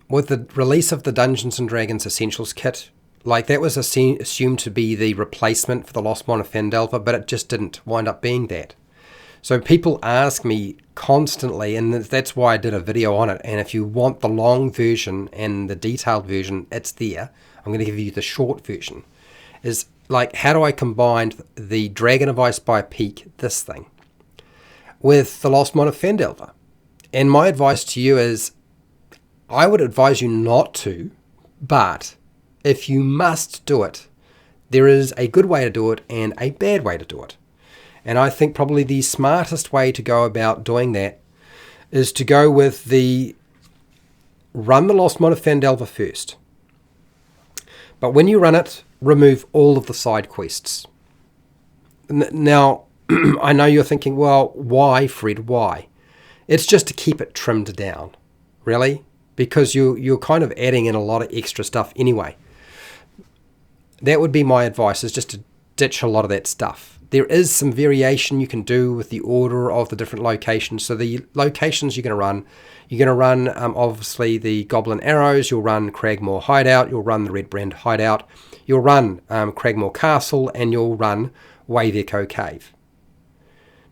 with the release of the Dungeons and Dragons Essentials kit, like that was assumed to be the replacement for the Lost Mine of Phandelver, but it just didn't wind up being that. So people ask me constantly, and that's why I did a video on it. And if you want the long version and the detailed version, it's there. I'm going to give you the short version. Is like, how do I combine the Dragon of Icespire Peak, this thing, with the Lost Mine of Phandelver? And my advice to you is, I would advise you not to, but if you must do it, there is a good way to do it and a bad way to do it. And I think probably the smartest way to go about doing that is to go with run the Lost Mine of Phandelver first. But when you run it, remove all of the side quests. Now, I know you're thinking, well, why, Fred, why? It's just to keep it trimmed down, really, because you're kind of adding in a lot of extra stuff anyway. That would be my advice, is just to ditch a lot of that stuff. There is some variation you can do with the order of the different locations. So the locations you're going to run obviously the Goblin Arrows, you'll run Cragmaw Hideout, you'll run the Redbrand Hideout, you'll run Cragmaw Castle, and you'll run Wayveco Cave.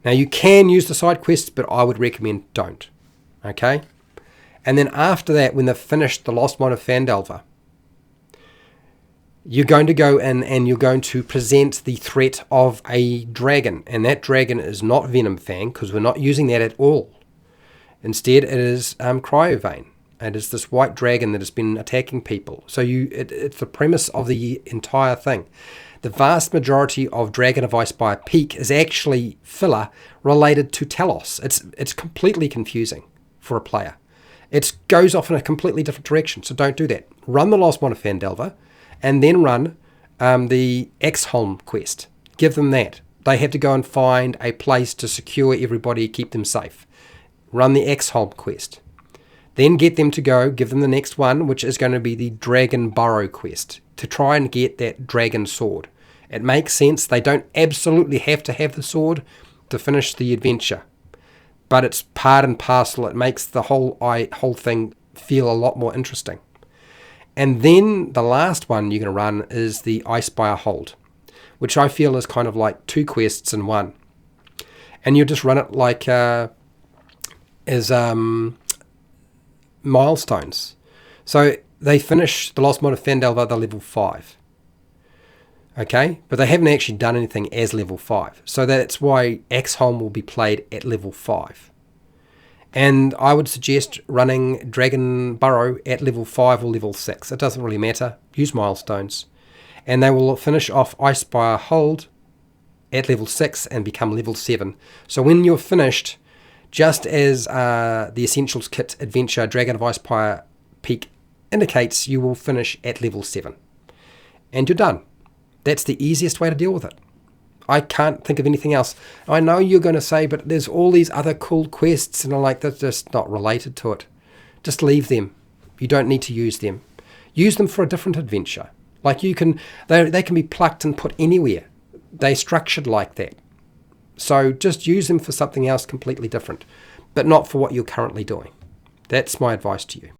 Now you can use the side quests, but I would recommend don't. Okay? And then after that, when they've finished the Lost Mine of Phandelver, you're going to go in and you're going to present the threat of a dragon. And that dragon is not Venomfang, because we're not using that at all. Instead, it is Cryovane. It is this white dragon that has been attacking people. So it's the premise of the entire thing. The vast majority of Dragon of Icespire Peak is actually filler related to Talos. It's completely confusing for a player. It goes off in a completely different direction, so don't do that. Run the Lost Mine of Phandelver, and then run the Exholm quest. Give them that. They have to go and find a place to secure everybody, keep them safe. Run the Exholm quest. Then get them to go, give them the next one, which is going to be the Dragon Burrow quest, to try and get that dragon sword. It makes sense. They don't absolutely have to have the sword to finish the adventure, but it's part and parcel. It makes the whole thing feel a lot more interesting. And then the last one you're going to run is the Icespire Hold, which I feel is kind of like two quests in one. And you just run it like as milestones. So they finish the Lost Mine of Phandelver, they're level 5. Okay? But they haven't actually done anything as level 5. So that's why Exholm will be played at level 5. And I would suggest running Dragon Burrow at level 5 or level 6. It doesn't really matter. Use milestones. And they will finish off Icespire Hold at level 6 and become level 7. So when you're finished, just as the Essentials Kit Adventure Dragon of Icespire Peak indicates, you will finish at level 7. And you're done. That's the easiest way to deal with it. I can't think of anything else. I know you're going to say, but there's all these other cool quests, and I'm like, that's just not related to it. Just leave them. You don't need to use them. Use them for a different adventure. Like they can be plucked and put anywhere. They're structured like that. So just use them for something else completely different, but not for what you're currently doing. That's my advice to you.